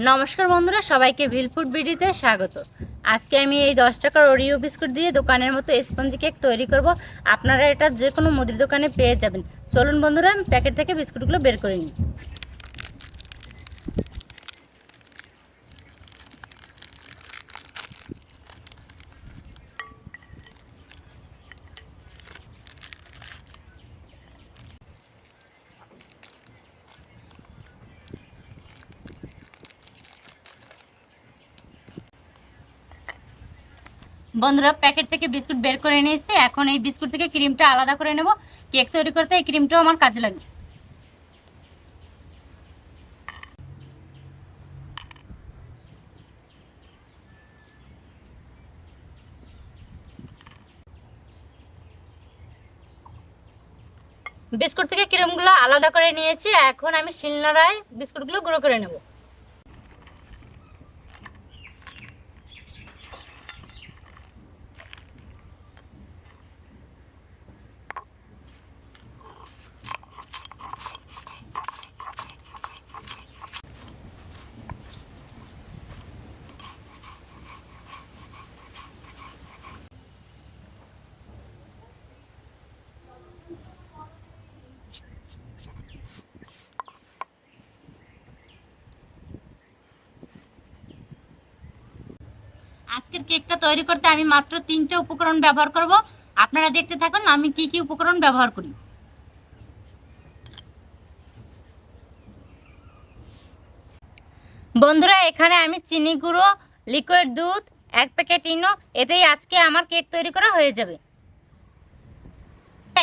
নমস্কার বন্ধুরা, সবাইকে ভিলফুড ভিডিওতে স্বাগত। আজকে আমি এই 10 টাকার ওরিও বিস্কুট দিয়ে দোকানের মতো স্পঞ্জি কেক তৈরি করব। আপনারা এটা যে কোনো মুদির দোকানে পেয়ে যাবেন। চলুন বন্ধুরা, আমি প্যাকেট থেকে বিস্কুটগুলো বের করে নিই। বন্ধুরা, প্যাকেট থেকে বিস্কুট বের করে নিয়েছি। এখন এই বিস্কুট থেকে ক্রিমটা আলাদা করে নেব। কেক তৈরি করতে এই ক্রিমটাও আমার কাজে লাগবে। বিস্কুট থেকে ক্রিমগুলো আলাদা করে নিয়েছি। এখন আমি শিলনোড়ায় বিস্কুটগুলো গুঁড়ো করে নেব। আজকের কেকটা তৈরি করতে আমি মাত্র 3টে উপকরণ ব্যবহার করব। আপনারা দেখতে থাকুন আমি কি কি উপকরণ ব্যবহার করি। বন্ধুরা, এখানে আমি চিনি গুঁড়ো, লিকুইড দুধ, 1 প্যাকেট ইনো, এতেই আজকে আমার কেক তৈরি করা হয়ে যাবে।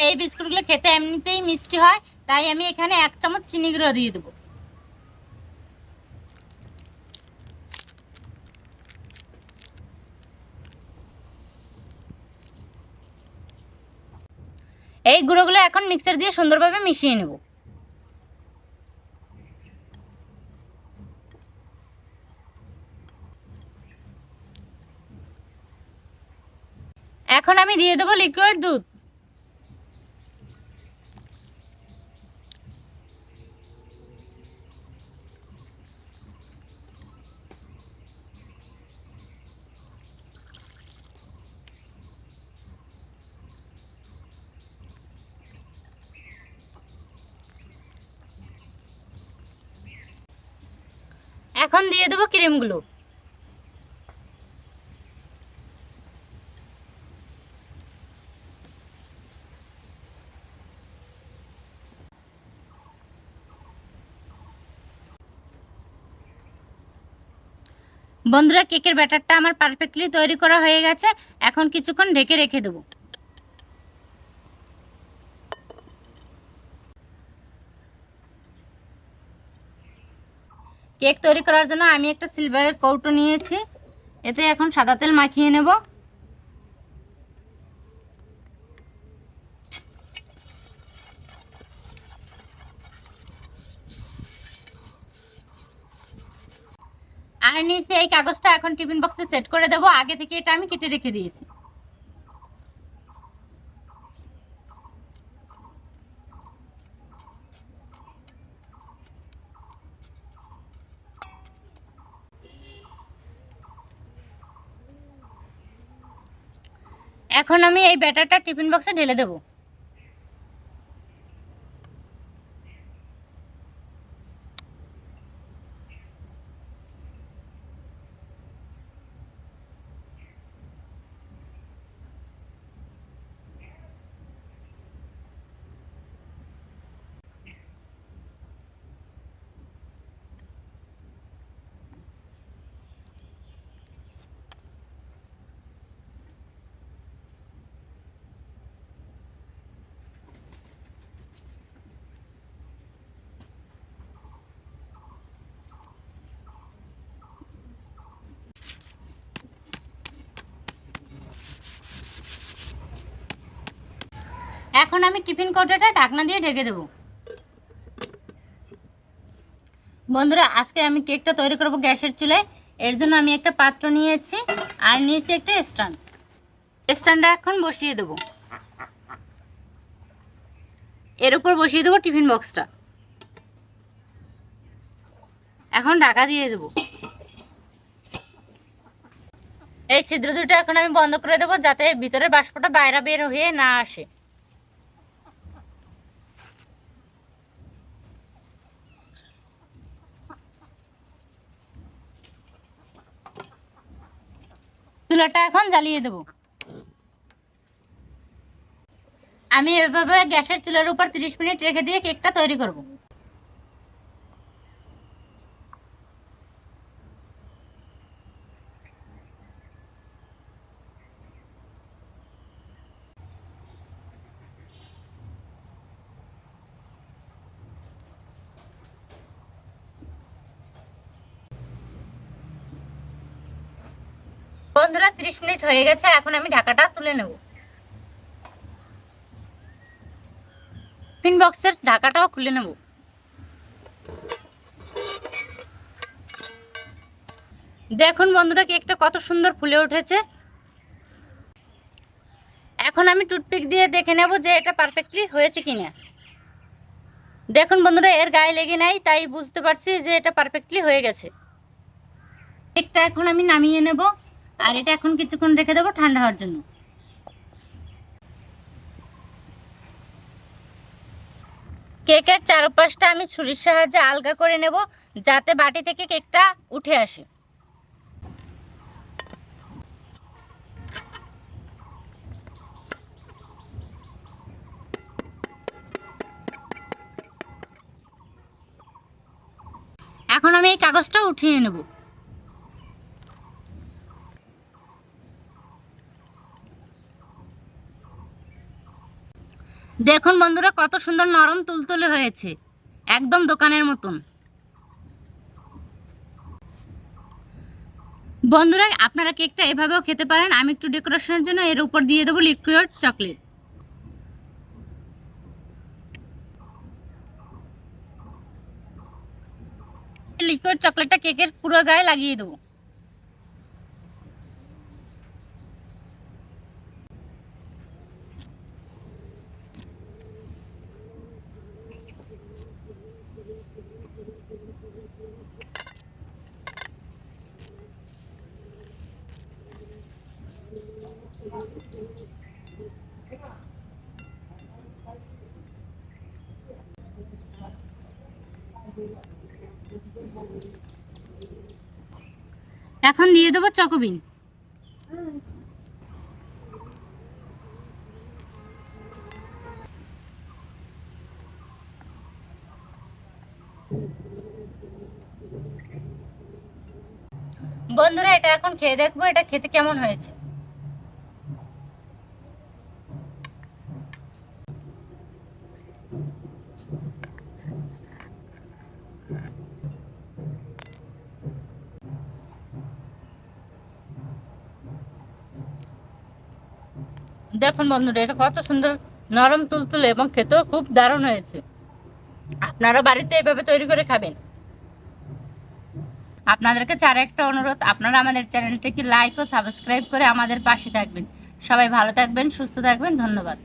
এই বিস্কুটগুলো খেতে এমনিতেই মিষ্টি হয়, তাই আমি এখানে 1 চামচ চিনি গুঁড়ো দিয়ে দেবো। এই গুঁড়োগুলো এখন মিক্সার দিয়ে সুন্দরভাবে মিশিয়ে নেব। এখন আমি দিয়ে দেবো লিকুইড দুধ। এখন দিয়ে দেবো ক্রিমগুলো। বন্ধুরা, কেকের ব্যাটারটা আমার পারফেক্টলি তৈরি করা হয়ে গেছে। এখন কিছুক্ষণ ঢেকে রেখে দেবো। কেক তৈরি করার জন্য আমি একটা সিলভারের কৌটো নিয়েছি। এতে এখন সাদা তেল মাখিয়ে নেব। আর নিচে এই কাগজটা এখন টিফিন বক্সে সেট করে দেবো। আগে থেকে এটা আমি কেটে রেখে দিয়েছি। এখন আমি এই ব্যাটারটা টিফিন বক্সে ঢেলে দেবো। এখন আমি টিফিন কৌটোটা ঢাকনা দিয়ে ঢেকে দেবো। বন্ধুরা, আজকে আমি কেকটা তৈরি করব গ্যাসের চুলায়। এর জন্য আমি একটা পাত্র নিয়েছি আর নিয়েছি একটা স্ট্যান্ড। স্ট্যান্ডটা এখন বসিয়ে দেবো। এর উপর বসিয়ে দেবো টিফিন বক্সটা। এখন ঢাকা দিয়ে দেবো। ছিদ্র দুটো এখন আমি বন্ধ করে দেবো, যাতে ভিতরের বাষ্পটা বাইরে বের হয়ে না আসে। চুলাটা এখন জ্বালিয়ে দেবো। আমি এভাবে গ্যাসের চুলার উপর 30 মিনিট রেখে দিয়ে কেকটা তৈরি করব। বন্ধুরা 30 মিনিট হয়ে গেছে, এখন আমি ঢাকাটা তুলে নেব। টিফিন বক্সের ঢাকাটাও খুলে নেব। দেখুন বন্ধুরা কেকটা কত সুন্দর ফুলে উঠেছে। এখন আমি টুথপিক দিয়ে দেখে নেব যে এটা পারফেক্টলি হয়েছে কিনা। দেখুন বন্ধুরা এর গায়ে লেগে নাই, তাই বুঝতে পারছি যে এটা পারফেক্টলি হয়ে গেছে। কেকটা এখন আমি নামিয়ে নেব, আর এটা এখন কিছুক্ষণ রেখে দেবো ঠান্ডা হওয়ার জন্য। কেকের চারপাশটা আমি ছুরির সাহায্যে আলগা করে নেব, যাতে বাটি থেকে কেকটা উঠে আসে। এখন আমি এই কাগজটা উঠিয়ে নেব। দেখুন বন্ধুরা কত সুন্দর নরম তুলতুলে হয়েছে, একদম দোকানের মতন। বন্ধুরা আপনারা কেকটা এভাবেও খেতে পারেন। আমি একটু ডেকোরেশনের জন্য এর উপর দিয়ে দেবো লিকুইড চকলেট। লিকুইড চকলেটটা কেকের পুরো গায়ে লাগিয়ে দেবো। এখন দিয়ে দেবো চকোবিন। বন্ধুরা এটা এখন খেয়ে দেখবো এটা খেতে কেমন হয়েছে। দেখুন বন্ধুরা এটা কত সুন্দর নরম তুলতুলে এবং খেতেও খুব দারুণ হয়েছে। আপনারা বাড়িতে এভাবে তৈরি করে খাবেন। আপনাদেরকে আরো একটা অনুরোধ, আপনারা আমাদের চ্যানেলটিকে লাইক ও সাবস্ক্রাইব করে আমাদের পাশে থাকবেন। সবাই ভালো থাকবেন, সুস্থ থাকবেন, ধন্যবাদ।